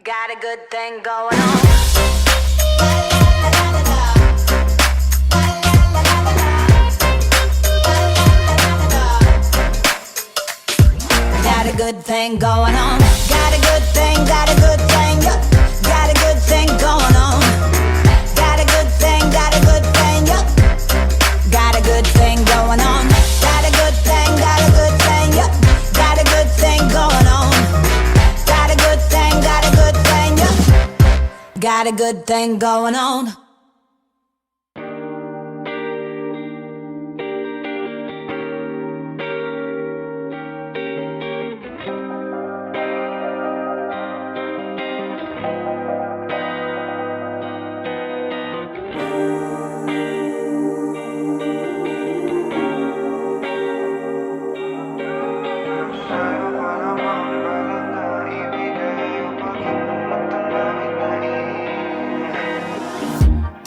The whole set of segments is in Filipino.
Got a good thing going on. Got a good thing going on. Got a good thing, got a good thing, yeah. Got a good thing going on. Got a good thing, yeah. Got a good thing going on. Got a good thing, yeah. Got a good thing going on. Got a good thing, yeah. Got a good thing going on.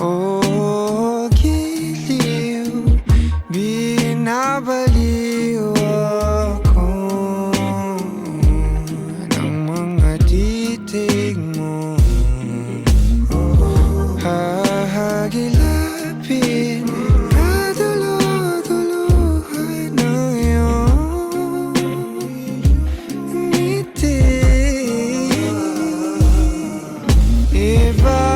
Oh, giliw, binabaliw ako ng mga titig mo. Hahagilapin na dulo-duluhan ng iyong ngiti. Ibabahagi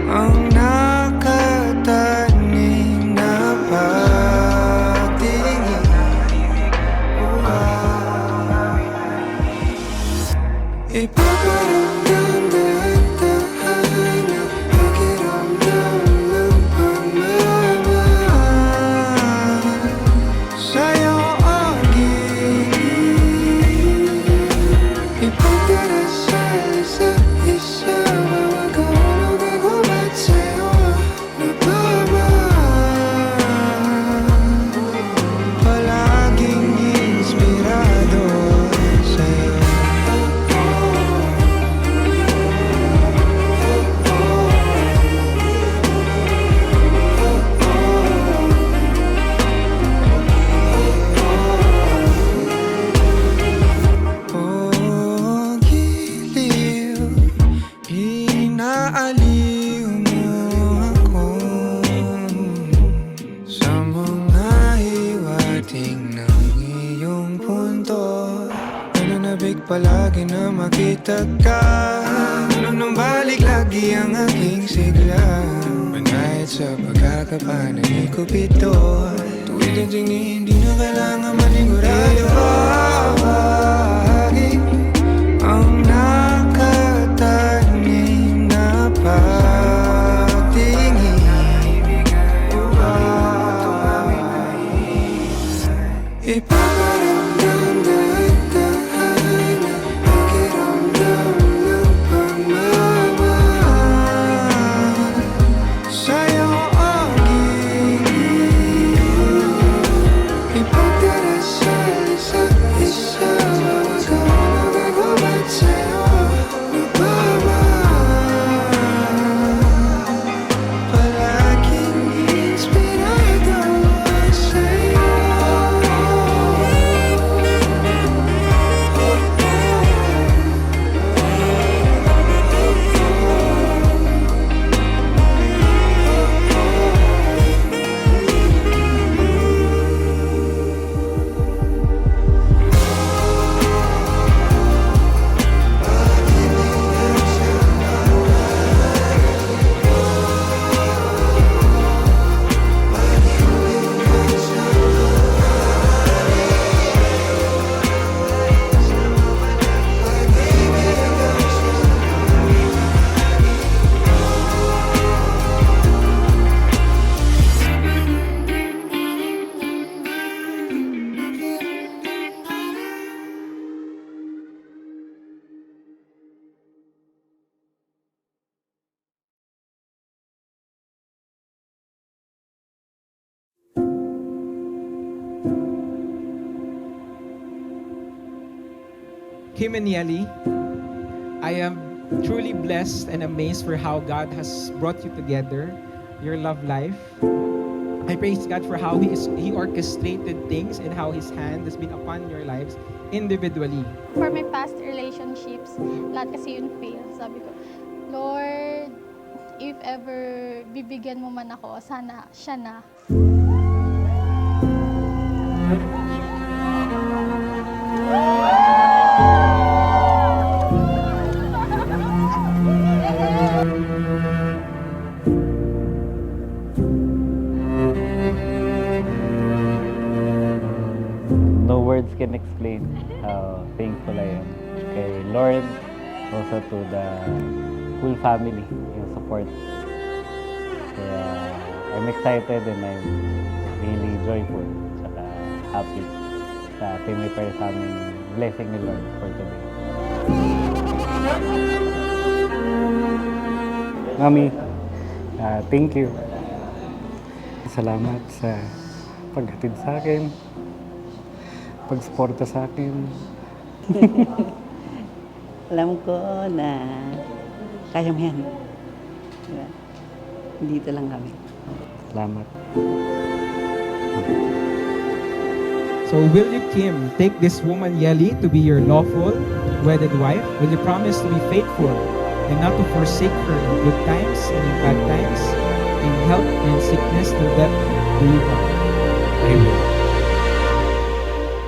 ang nakatanim na pagtingin. Ipaparamdam dahan-dahan ang pakiramdam ng pagmamahal sa'yo ang giling. Ipagdarasal sa isa, bawat hulog ay humat sa'yo napamahal. Palaging inspirado sa'yo. Oh, giliw, inaaliw mo ako sa mga hiwating ng iyong punto. Nananabik palagi na makita ka. Nung balik lagi ang aking sigla. Manahit sa pagkakapanay ko pito. Tuwid ang tingin, hindi na kailangan manigurado. Ibabahagi ang nakatanim na pagtingin. Ipaparamdam dahan-dahan ang pakiramdam ng pagmamahal sa'yo ang giling. Ipagdarasal sa isa, bawat hulog ay humat sa'yo napamahal. Palaging inspirado sa'yo. Kim and Yeli, I am truly blessed and amazed for how God has brought you together, your love life. I praise God for how He orchestrated things and how His hand has been upon your lives individually. For my past relationship relationships, lahat kasi yun fail. Sabi ko, Lord, if ever bibigyan mo man ako, sana siya na. No words can explain how thankful I am kay Lord, also to the whole family, yung support. Kaya I'm excited and I'm really joyful saka happy sa pinipare sa amin blessing ni Lord for today. Mami, thank you. Salamat sa paghatid sa akin, pagsuporta sa akin. Alam ko na kaya mo yan. Diba? Dito lang kami. Salamat. So will you, Kim, take this woman Yeli to be your lawful wedded wife? Will you promise to be faithful and not to forsake her in good times and in bad times, in health and sickness, till death do you part? I will.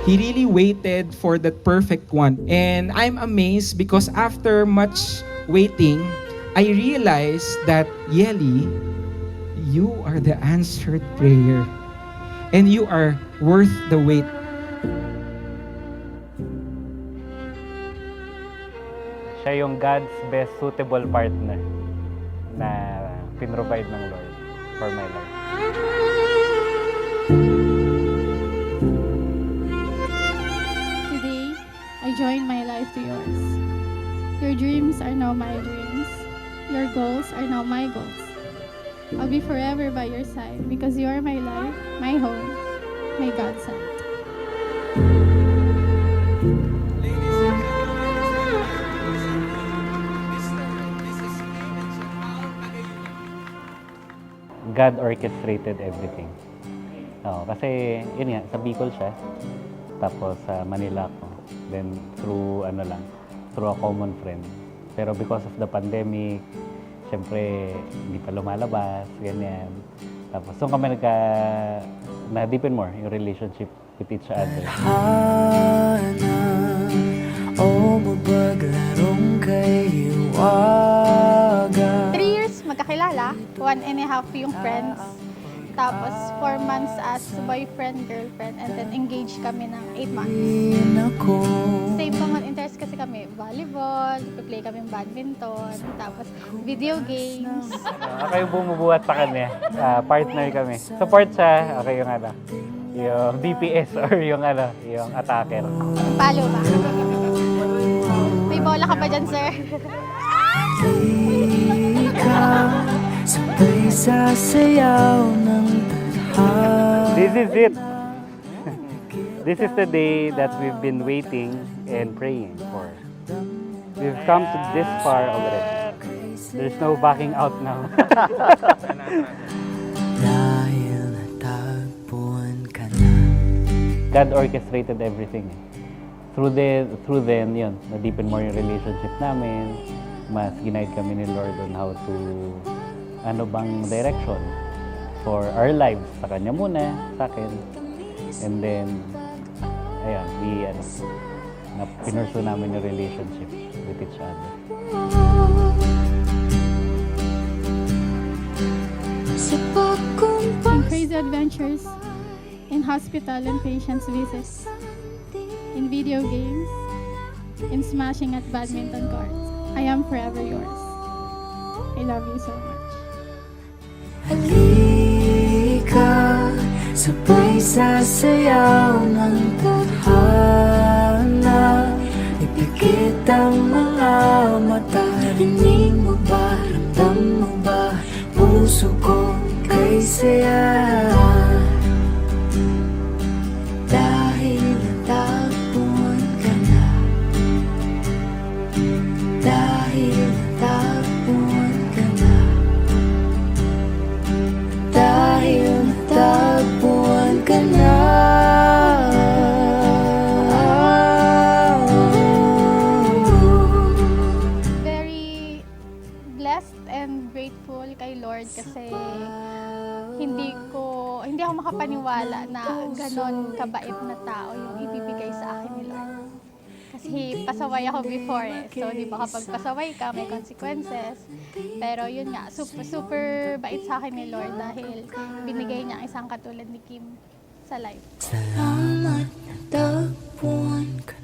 He really waited for that perfect one. And I'm amazed because after much waiting, I realized that, Yeli, you are the answered prayer. And you are worth the wait. Siya yung God's best suitable partner na pinrovide ng Lord for my life. Today, I join my life to yours. Your dreams are now my dreams. Your goals are now my goals. I'll be forever by your side because you are my life, my home, my godsend. God orchestrated everything. Kasi yun nga, sa Bicol siya. Tapos sa Manila ako. Then through through a common friend. Pero because of the pandemic, syempre hindi pa lumalabas, ganyan. Tapos doon kami na-deepen more yung relationship with each other. O mapaglarong kay hiwaga. 3 years magkakilala, 1.5 yung friends. Tapos 4 months as boyfriend, girlfriend, and then engaged kami ng 8 months. Same common interest kasi kami, volleyball, play kami badminton, tapos video games. Ako yung bumubuhat sa kanya. Partner kami. Support siya. Ako yung yung DPS or yung attacker. Palo ba? May bola ka pa dyan, sir? Sabay sasayaw ng tadhana. This is it. This is the day that we've been waiting and praying for. We've come to this far already. There's no backing out now. Dahil natagpuan ka na. God orchestrated everything. Through then, yun, na-deepen more yung relationship namin. Mas ginaid kami ni Lord on how to, ano bang direction for our lives. Sa Kanya muna, sa akin. And then, ayun, pinursu namin yung relationship with each other. In crazy adventures, in hospital and patients visits, in video games, in smashing at badminton courts. I am forever yours. I love you so much. Halika, sabay sasayaw ng tadhana. Ipikit ang mga mata. Rinig mo ba, ramdam mo ba, puso ko kay saya. Dahil natagpuan ka na. Dahil natagpuan ka na. Dahil natagpuan ka na. kay Lord kasi hindi ako makapaniwala na ganon kabait na tao yung ibibigay sa akin ni Lord. Kasi pasaway ako before eh. So, di ba kapag pasaway ka, may consequences. Pero yun nga, super bait sa akin ni Lord dahil binigay niya ang isang katulad ni Kim sa life. Salamat, tagpuan ka